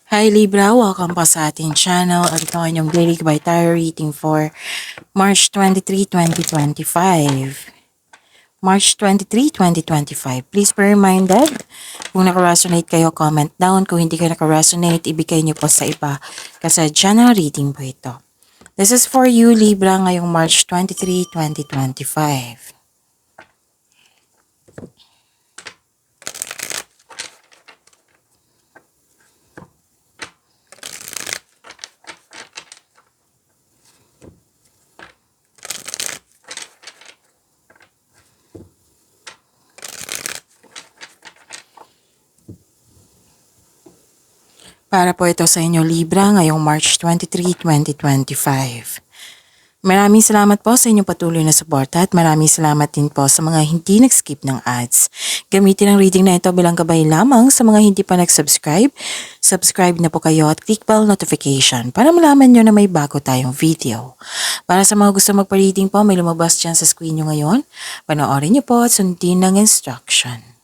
Hi Libra, welcome pa sa ating channel at ito ang inyong daily by tarot reading for March 23, 2025. March 23, 2025. Please be reminded, kung naka-resonate kayo, comment down. Kung hindi kayo naka-resonate, ibigay niyo po sa iba kasi general reading po ito. This is for you Libra ngayong March 23, 2025. Para po ito sa inyo Libra ngayong March 23, 2025. Maraming salamat po sa inyong patuloy na suporta at maraming salamat din po sa mga hindi nag-skip ng ads. Gamitin ang reading na ito bilang gabay lamang sa mga hindi pa nag-subscribe. Subscribe na po kayo at click bell notification para malaman nyo na may bago tayong video. Para sa mga gusto magpa-reading po, may lumabas dyan sa screen nyo ngayon. Panoorin nyo po at sundin ng instruction.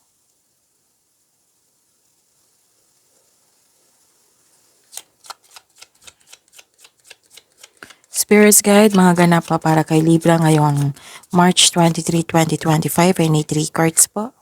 Spirits Guide, mga ganap pa para kay Libra ngayong March 23, 2025. I need 3 cards po.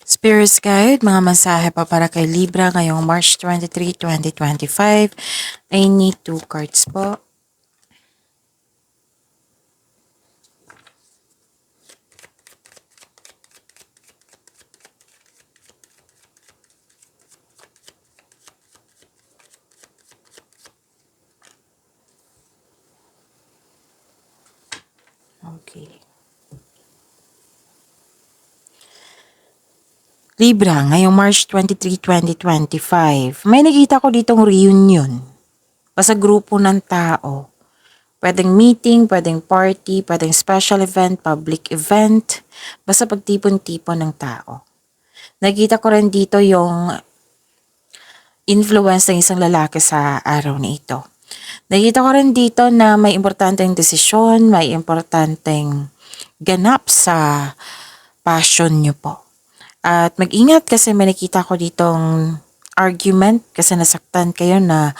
Spirits Guide, mga mensahe pa para kay Libra ngayong March 23, 2025. I need 2 cards po. Okay. Libra, ngayong March 23, 2025, may nakita ko ditong reunion. Basta grupo ng tao. Pwedeng meeting, pwedeng party, pwedeng special event, public event. Basta pagtipon-tipon ng tao. Nakita ko rin dito yung influence ng isang lalaki sa araw na ito. Nakita ko rin dito na may importanteng desisyon, may importanteng ganap sa passion nyo po. At mag-ingat kasi may nakita ko ditong argument kasi nasaktan kayo na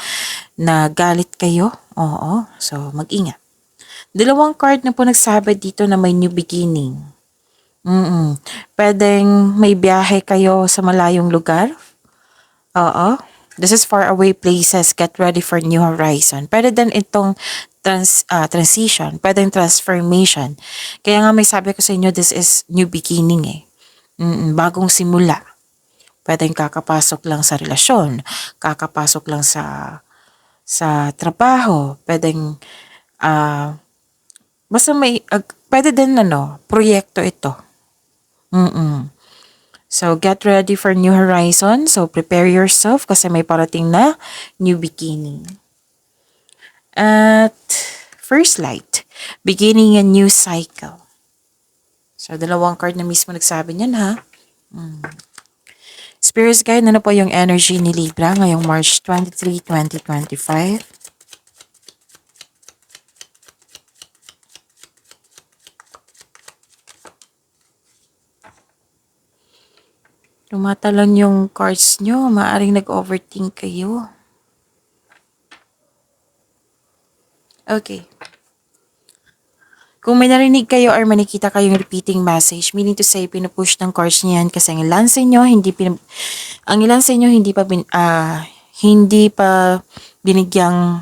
galit kayo. Oo, so mag-ingat. 2 card na po nagsabi dito na may new beginning. Pwedeng may biyahe kayo sa malayong lugar. Oo. This is far away places. Get ready for new horizon. Pwede din itong transition. Pwedeng transformation. Kaya nga may sabi ko sa inyo, this is new beginning eh. Bagong simula. Pwedeng kakapasok lang sa relasyon, kakapasok lang sa trabaho, pwedeng basta may pwede din proyekto ito. So get ready for new horizon. So prepare yourself kasi may parating na new beginning. At first light, beginning a new cycle. So, 2 card na mismo nagsabi niyan ha. Spirits Guide, ano po yung energy ni Libra ngayong March 23, 2025? Tumatalon yung cards nyo. Maaring nag-overthink kayo. Okay. Kung may narinig kayo or may nakita kayong repeating message, meaning to say, pinupush ng cards niyan kasi ang ilan sa inyo hindi pa binigyang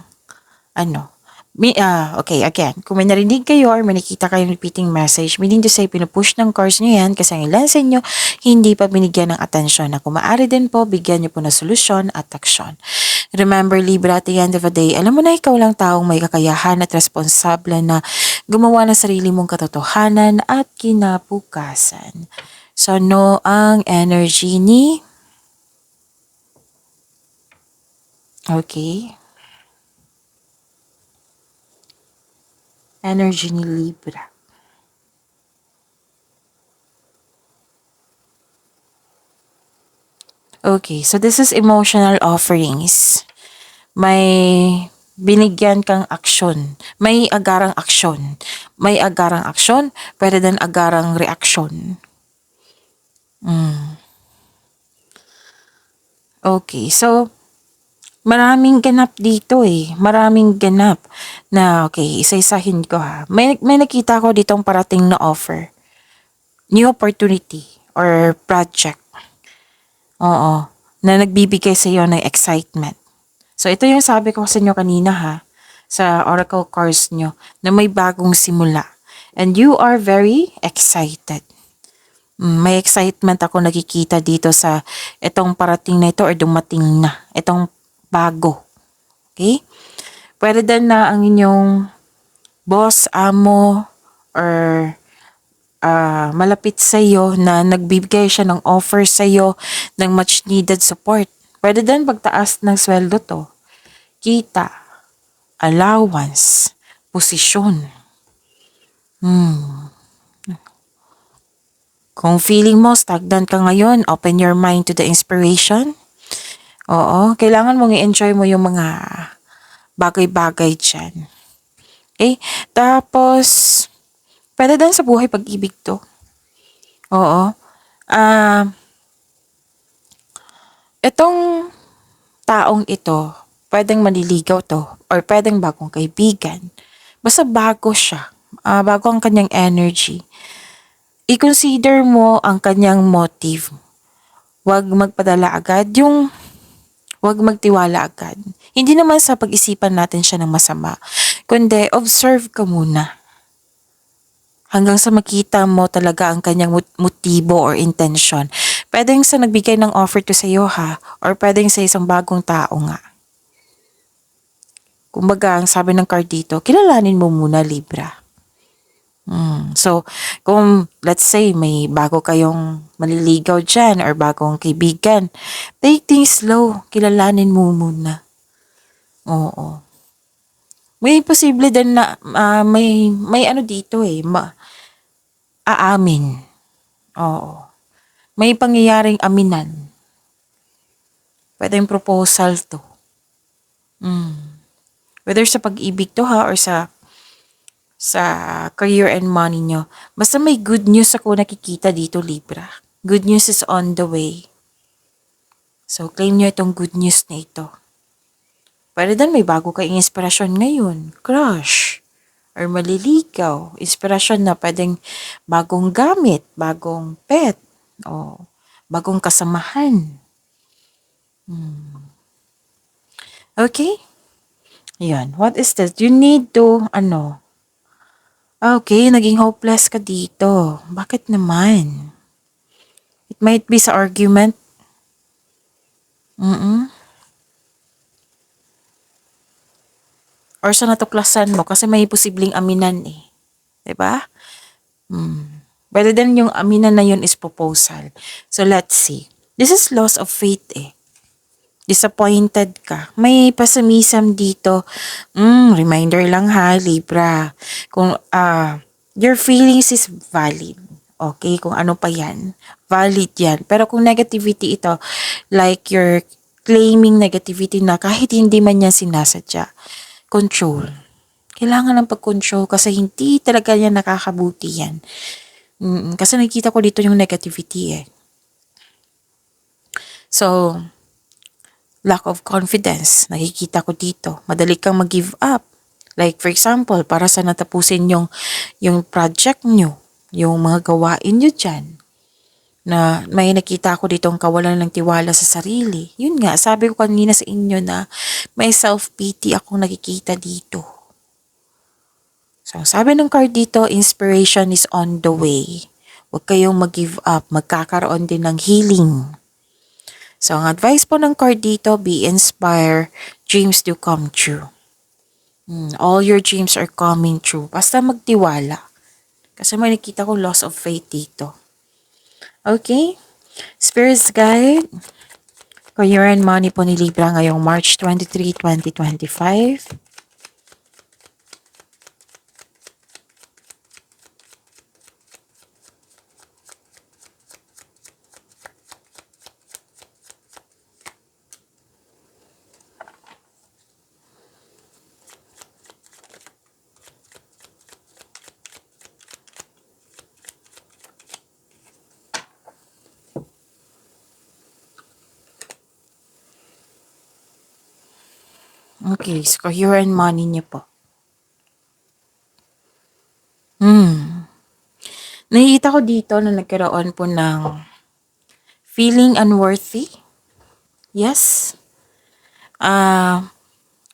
Okay, again, kung may narinig kayo or may nakita kayong repeating message, meaning to say, pinupush ng course nyo yan kasi ang ilan sa inyo hindi pa binigyan ng atensyon na kung maaari din po, bigyan nyo po ng solusyon at aksyon. Remember, Libra, at the end of the day, alam mo na ikaw lang taong may kakayahan at responsable na gumawa ng sarili mong katotohanan at kinabukasan. So, no ang energy ni... Okay. Energy ni Libra. Okay, so this is emotional offerings. May binigyan kang aksyon. May agarang aksyon. May agarang aksyon, pwede din agarang reaksyon. Okay, so maraming ganap dito eh. Maraming ganap na, okay, isa-isahin ko ha. May nakita ko ditong parating na offer. New opportunity or project. Oo, na nagbibigay sa iyo ng excitement. So, ito yung sabi ko sa inyo kanina ha, sa oracle cards nyo, na may bagong simula. And you are very excited. May excitement ako nakikita dito sa itong parating na ito or dumating na. Itong bago. Okay? Pwede din na ang inyong boss, amo, or malapit sa iyo na nagbibigay siya ng offer sa iyo ng much needed support. Pwede din pagtaas ng sweldo to. Kita, allowance, posisyon. Kung feeling mo stagnant ka ngayon, open your mind to the inspiration. Oo, kailangan mong i-enjoy mo yung mga bagay-bagay dyan. Okay? Tapos, pwede din sa buhay pag-ibig to. Oo. Itong taong ito, pwedeng manliligaw to or pwedeng bagong kaibigan. Basta bago siya. Bago ang kanyang energy. I-consider mo ang kanyang motive. Huwag magpadala agad. Huwag magtiwala agad. Hindi naman sa pag-isipan natin siya ng masama. Kundi, observe ka muna. Hanggang sa makita mo talaga ang kanyang motibo or intention. Pwedeng sa nagbigay ng offer to sa iyo ha, or pwedeng sa isang bagong tao nga. Kumbaga, ang sabi ng card dito, kilalanin mo muna, Libra. So, kung let's say may bago kayong maliligaw dyan or bagong kaibigan, take things slow, kilalanin mo muna. Oo. May posible din na may ano dito eh, aamin. Oo. May pangyayaring aminan. Pwedeng proposal to. Whether sa pag-ibig to ha or sa career and money nyo. Basta may good news ako nakikita dito, Libra. Good news is on the way. So, claim nyo itong good news na ito. Pwede din may bago kayong inspirasyon ngayon. Crush. Or maliligaw. Inspirasyon na pwedeng bagong gamit, bagong pet, o bagong kasamahan. Okay? Yan. What is this? You need to, okay, naging hopeless ka dito. Bakit naman? It might be sa argument. Or sa natuklasan mo kasi may posibleng aminan eh. 'Di ba? Pwede din yung aminan na yun is proposal. So let's see. This is loss of faith eh. Disappointed ka. May pasamisam dito. Reminder lang ha, Libra. Kung your feelings is valid. Okay, kung ano pa yan. Valid yan. Pero kung negativity ito, like you're claiming negativity na kahit hindi man yan sinasadya, control. Kailangan ng pag-control kasi hindi talaga yan nakakabuti yan. Kasi nakikita ko dito yung negativity eh. So, lack of confidence, nakikita ko dito. Madali kang mag-give up. Like for example, para sa natapusin yung project nyo, yung mga gawain nyo dyan, na may nakita ko dito ang kawalan ng tiwala sa sarili. Yun nga, sabi ko kanina sa inyo na may self-pity akong nakikita dito. So, sabi ng card dito, inspiration is on the way. Huwag kayong mag-give up. Magkakaroon din ng healing. So, ang advice po ng card dito, be inspired. Dreams do come true. All your dreams are coming true. Basta magtiwala. Kasi may nakita ko loss of faith dito. Okay? Spirits guide. Career and money po ni Libra ngayong March 23, 2025. Okay, so career and money niyo po. Nakikita ko dito na nagkaroon po ng feeling unworthy. Yes.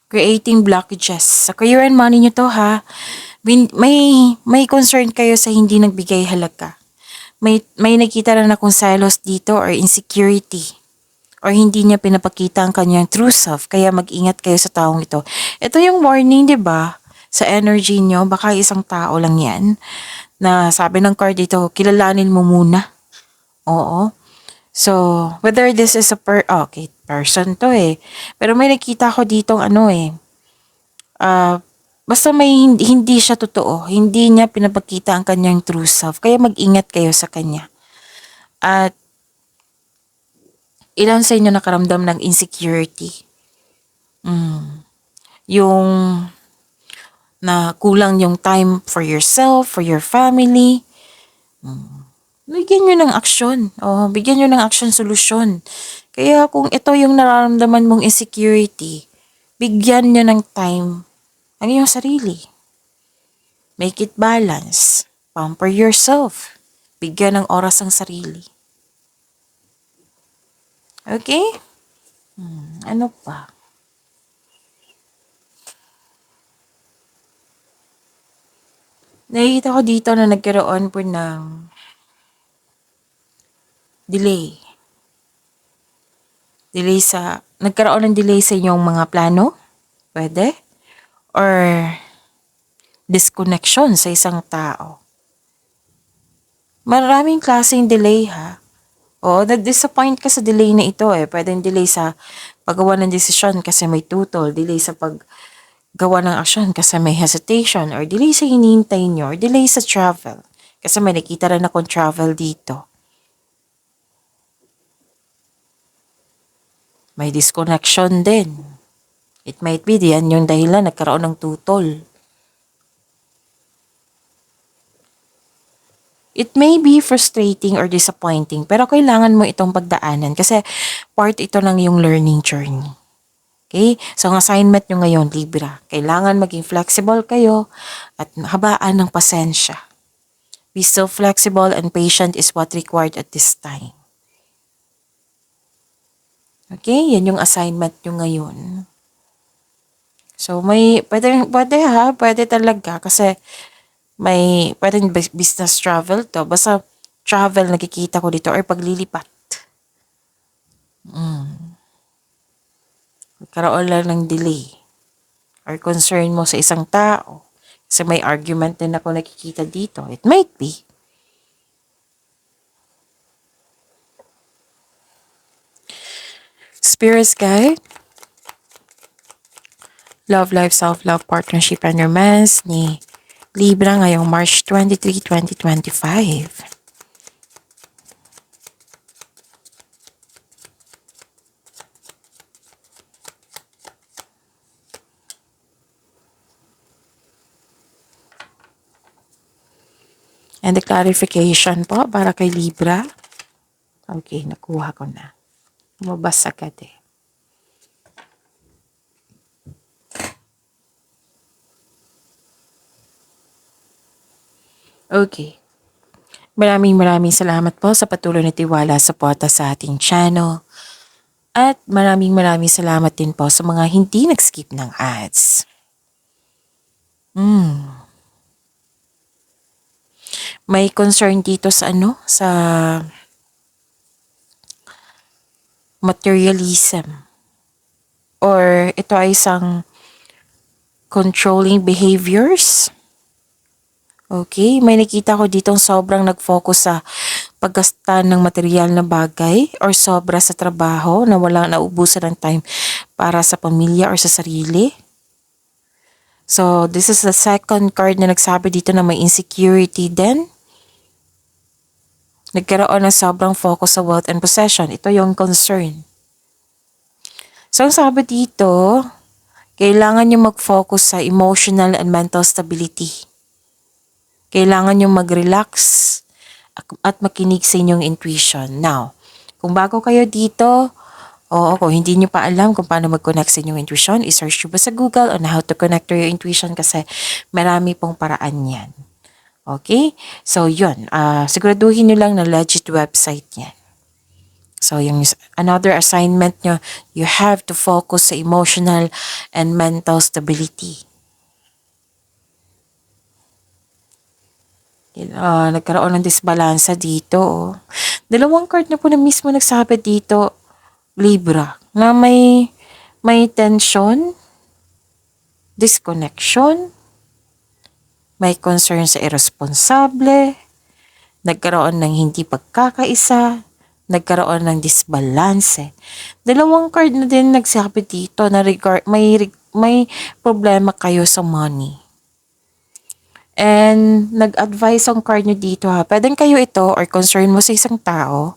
Creating blockages. Sa career and money nyo to ha. May concern kayo sa hindi nagbigay halaga. May nakita na akong selos dito or insecurity. Or hindi niya pinapakita ang kanyang true self. Kaya mag-ingat kayo sa taong ito. Ito yung warning, di ba? Sa energy nyo, baka isang tao lang yan. Na sabi ng card dito, kilalanin mo muna. Oo. So, whether this is a okay, person to eh. Pero may nakita ko dito basta may hindi siya totoo. Hindi niya pinapakita ang kanyang true self. Kaya mag-ingat kayo sa kanya. At ilan sa inyo nakaramdam ng insecurity? Yung na kulang yung time for yourself, for your family. Bigyan nyo ng aksyon. Bigyan nyo ng action solusyon. Kaya kung ito yung nararamdaman mong insecurity, bigyan nyo ng time ang iyong sarili. Make it balance. Pamper yourself. Bigyan ng oras ang sarili. Okay? Ano pa? Nakikita ko dito na nagkaroon po ng delay. Nagkaroon ng delay sa inyong mga plano? Pwede? Or disconnection sa isang tao? Maraming klaseng delay ha. Na-disappoint ka sa delay na ito eh. Pwedeng delay sa paggawa ng desisyon kasi may tutol. Delay sa paggawa ng aksyon kasi may hesitation. Or delay sa hinihintay nyo. Or delay sa travel. Kasi may nakita rin akong travel dito. May disconnection din. It might be diyan yung dahilan nagkaroon ng tutol. It may be frustrating or disappointing, pero kailangan mo itong pagdaanan kasi part ito ng yung learning journey. Okay? So, ang assignment nyo ngayon, Libra, kailangan maging flexible kayo at habaan ng pasensya. Be so flexible and patient is what required at this time. Okay? Yan yung assignment nyo ngayon. So, pwede talaga kasi pwedeng business travel to. Basta travel nakikita ko dito or paglilipat. Karoon lang ng delay or concern mo sa isang tao. Kasi may argument din ako nakikita dito. It might be. Spirits guide. Love life, self-love, partnership, and romance ni Libra ngayong March 23, 2025. And the clarification po para kay Libra. Okay, nakuha ko na. Lumabas agad eh. Okay. Maraming salamat po sa patuloy na tiwala sa suporta sa ating channel. At maraming salamat din po sa mga hindi nag-skip ng ads. May concern dito sa sa materialism. Or ito ay isang controlling behaviors. Okay, may nakita ko ditong sobrang nag-focus sa paggasta ng material na bagay or sobra sa trabaho na walang naubusan ng time para sa pamilya or sa sarili. So, this is the second card na nagsabi dito na may insecurity din. Nagkaroon ng sobrang focus sa wealth and possession. Ito yung concern. So, ang sabi dito, kailangan nyo mag-focus sa emotional and mental stability. Kailangan nyo mag-relax at makinig sa inyong intuition. Now, kung bago kayo dito, kung hindi nyo pa alam kung paano mag-connect sa inyong intuition, i-search nyo ba sa Google on how to connect to your intuition kasi marami pong paraan yan. Okay? So, yun. Siguraduhin nyo lang na legit website yan. So, yung another assignment nyo, you have to focus sa emotional and mental stability. Nagkaroon ng disbalansa dito. Dalawang card na po na mismo nagsabi dito, Libra, na may tension, disconnection, may concern sa irresponsable, nagkaroon ng hindi pagkakaisa, nagkaroon ng disbalance. Dalawang card na din nagsabi dito na may problema kayo sa money. And nag-advise ang card nyo dito Pwedeng kayo ito or concern mo sa isang tao.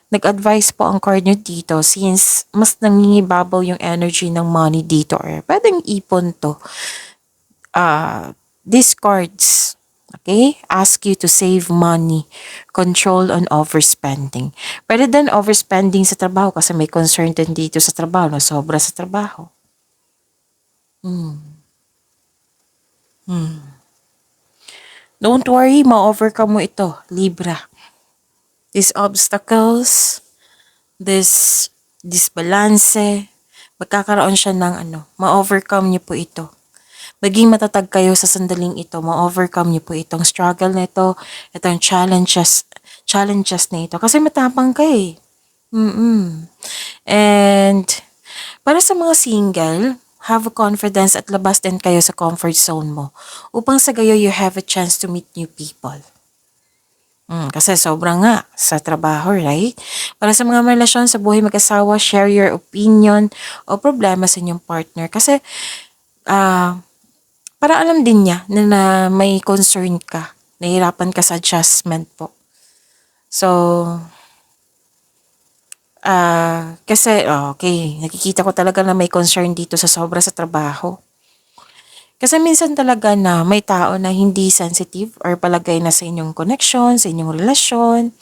Nag-advise po ang card nyo dito since mas nangingibabaw yung energy ng money dito or pwedeng ipon to. These cards, okay, ask you to save money, control on overspending. Pwede din overspending sa trabaho kasi may concern din dito sa trabaho na sobra sa trabaho. Don't worry, ma-overcome mo ito, Libra. These obstacles, this disbalance, magkakaroon siya ng ma-overcome niyo po ito. Maging matatag kayo sa sandaling ito, ma-overcome niyo po itong struggle na ito, itong challenges na ito. Kasi matapang ka eh. And para sa mga single, have a confidence at labas din kayo sa comfort zone mo upang sa gayo you have a chance to meet new people. Kasi sobrang nga sa trabaho, right? Para sa mga relasyon sa buhay mag-asawa, share your opinion o problema sa inyong partner. Kasi para alam din niya na may concern ka, nahihirapan ka sa adjustment po. So, kasi, okay, nakikita ko talaga na may concern dito sa sobra sa trabaho. Kasi minsan talaga na may tao na hindi sensitive or palagay na sa inyong connection, sa inyong relasyon.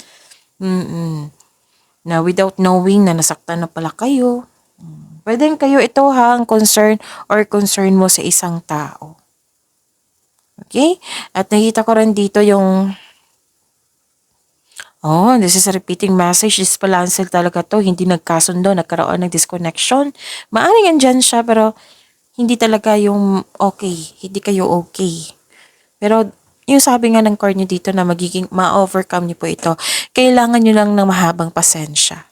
Na without knowing na nasaktan na pala kayo. Pwedeng kayo ito ang concern or concern mo sa isang tao. Okay? At nakita ko rin dito yung this is a repeating message. Disbalance talaga to. Hindi nagkasundo, nagkaroon ng disconnection. Maaring andyan siya pero hindi talaga yung okay. Hindi kayo okay. Pero yung sabi nga ng card nyo dito na magiging ma-overcome nyo po ito, kailangan nyo lang ng mahabang pasensya.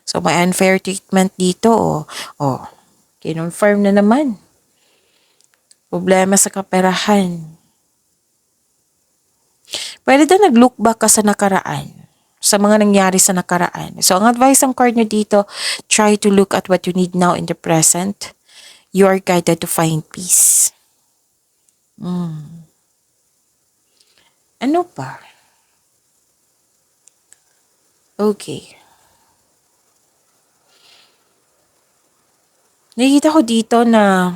So may unfair treatment dito. Kinonfirm na naman. Problema sa kaperahan. Pwede din nag-look back ka sa nakaraan, sa mga nangyari sa nakaraan. So, ang advice ng card nyo dito, try to look at what you need now in the present. You are guided to find peace. Ano pa? Okay. Nakikita ko dito na,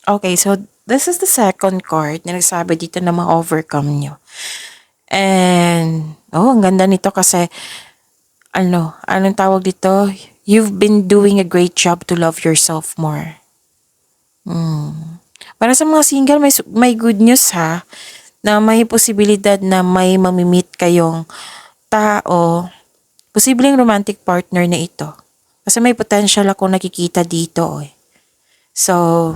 okay, so this is the second card na nagsabi dito na ma-overcome nyo. And, ang ganda nito kasi, anong tawag dito? You've been doing a great job to love yourself more. Para sa mga single, may good news na may posibilidad na may mamimit kayong tao, posibleng romantic partner na ito. Kasi may potential akong nakikita dito. So,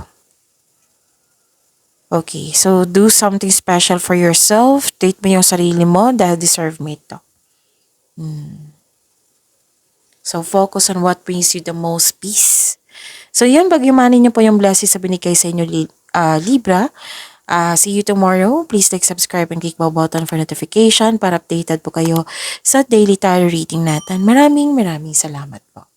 Okay, so do something special for yourself. Treat mo yung sarili mo dahil deserve mo ito. So focus on what brings you the most peace. So yan, pagyamanin niyo po yung blessings sa binigay sa inyo, Libra. See you tomorrow. Please like, subscribe, and click bell button for notification para updated po kayo sa daily tarot reading natin. Maraming salamat po.